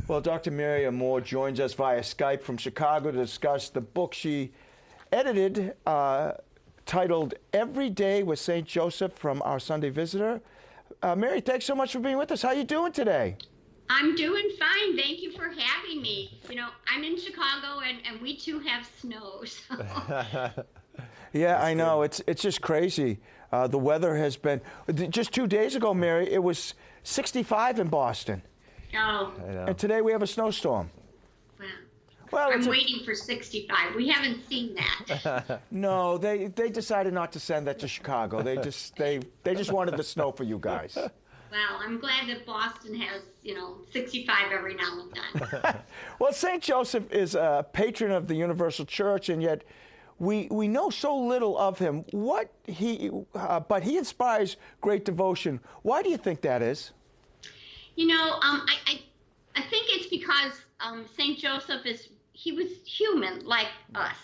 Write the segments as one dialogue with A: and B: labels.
A: Well, Dr. Mary Amore joins us via Skype from Chicago to discuss the book she edited titled Every Day with St. Joseph from our Sunday Visitor. Mary, thanks so much for being with us. How are you doing today?
B: I'm doing fine. Thank you for having me. You know, I'm in Chicago and we too have snow. So.
A: Yeah, I know. It's just crazy. The weather has been, just 2 days ago, Mary, it was 65 in Boston.
B: Oh.
A: And today we have a snowstorm.
B: Wow.
A: Well,
B: I'm waiting for 65. We haven't seen that.
A: No, they decided not to send that to Chicago. They just wanted the snow for you guys.
B: Well, I'm glad that Boston has, 65 every now and then.
A: Well, St. Joseph is a patron of the Universal Church, and yet we know so little of him. But he inspires great devotion. Why do you think that is?
B: I think it's because St. Joseph he was human like us.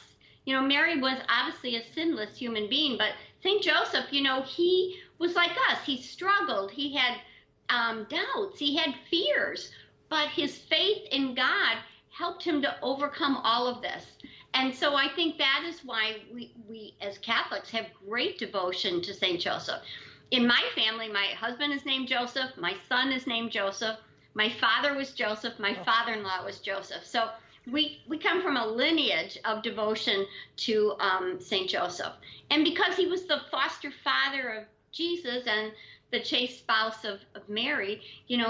B: Mary was obviously a sinless human being, but St. Joseph, he was like us. He struggled. He had doubts. He had fears, but his faith in God helped him to overcome all of this. And so I think that is why we as Catholics have great devotion to St. Joseph. In my family, my husband is named Joseph. My son is named Joseph. My father was Joseph. My father-in-law was Joseph. So we come from a lineage of devotion to St. Joseph. And because he was the foster father of Jesus and the chaste spouse of Mary,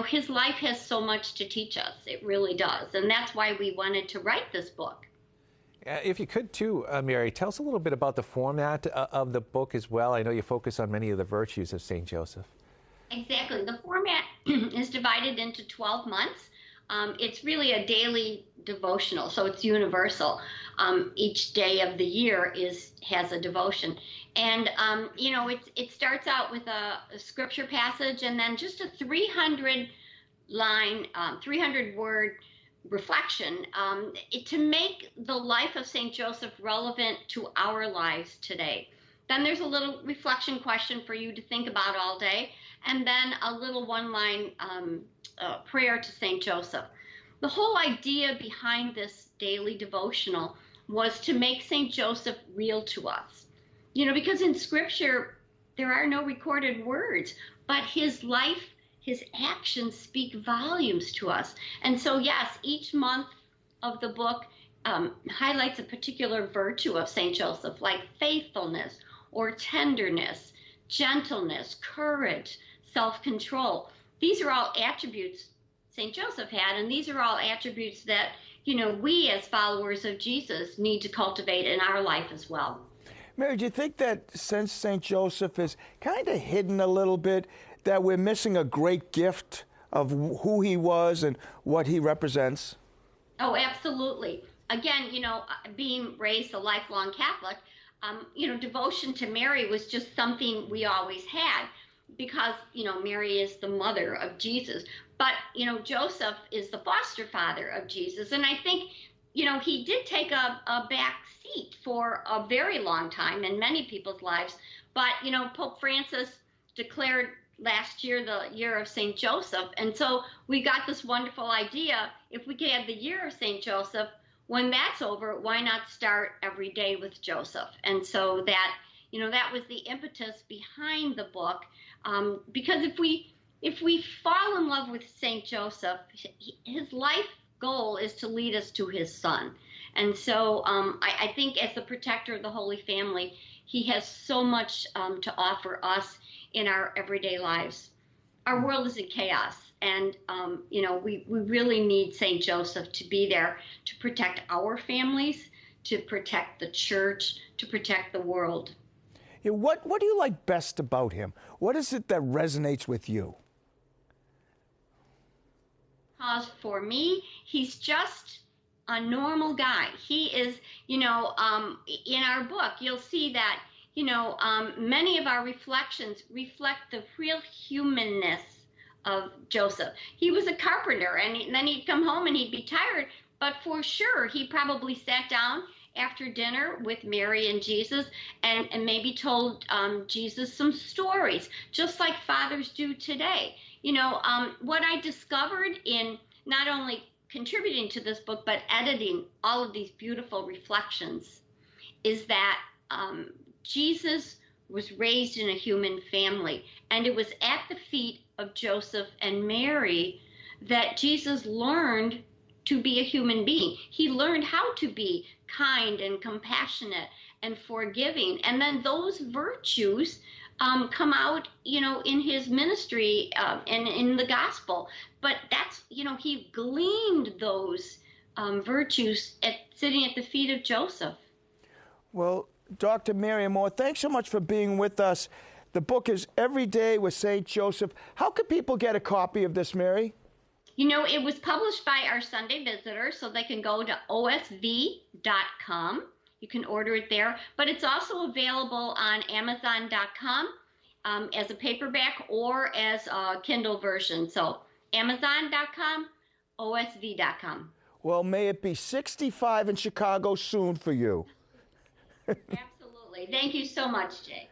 B: his life has so much to teach us. It really does. And that's why we wanted to write this book.
C: If you could, too, Mary, tell us a little bit about the format of the book as well. I know you focus on many of the virtues of St. Joseph.
B: Exactly. The format is divided into 12 months. It's really a daily devotional, so it's universal. Each day of the year has a devotion. And, it starts out with a scripture passage and then just a 300-line, 300-word reflection to make the life of St. Joseph relevant to our lives today. Then there's a little reflection question for you to think about all day, and then a little one-line prayer to St. Joseph. The whole idea behind this daily devotional was to make St. Joseph real to us. Because in Scripture, there are no recorded words, but his life, his actions speak volumes to us. And so, yes, each month of the book highlights a particular virtue of St. Joseph, like faithfulness or tenderness, gentleness, courage, self-control. These are all attributes St. Joseph had, and these are all attributes that, we as followers of Jesus need to cultivate in our life as well.
A: Mary, do you think that since St. Joseph is kind of hidden a little bit, that we're missing a great gift of who he was and what he represents?
B: Oh, absolutely. Again, being raised a lifelong Catholic, devotion to Mary was just something we always had because, Mary is the mother of Jesus. But, Joseph is the foster father of Jesus. And I think, he did take a back seat for a very long time in many people's lives. But, Pope Francis declared last year the year of St. Joseph. And so we got this wonderful idea, if we could have the year of St. Joseph, when that's over, why not start every day with Joseph? And so that, that was the impetus behind the book. Because if we fall in love with St. Joseph, his life goal is to lead us to his son. And so I think as the protector of the Holy Family, he has so much to offer us in our everyday lives. Our world is in chaos, and we really need St. Joseph to be there to protect our families, to protect the church, to protect the world.
A: Yeah, what do you like best about him? What is it that resonates with you?
B: Because for me, he's just a normal guy. He is, in our book, you'll see that many of our reflections reflect the real humanness of Joseph. He was a carpenter, and then he'd come home and he'd be tired, but for sure he probably sat down after dinner with Mary and Jesus and maybe told Jesus some stories, just like fathers do today. What I discovered in not only contributing to this book, but editing all of these beautiful reflections, is that Jesus was raised in a human family, and it was at the feet of Joseph and Mary that Jesus learned to be a human being. He learned how to be kind and compassionate and forgiving, and then those virtues come out, in his ministry and in the gospel. But that's, he gleaned those virtues sitting at the feet of Joseph.
A: Well, Dr. Mary Amore, thanks so much for being with us. The book is Every Day with St. Joseph. How can people get a copy of this, Mary?
B: It was published by our Sunday Visitor, so they can go to osv.com. You can order it there, but it's also available on Amazon.com as a paperback or as a Kindle version. So Amazon.com, osv.com.
A: Well, may it be 65 in Chicago soon for you.
B: Absolutely. Thank you so much, Jay.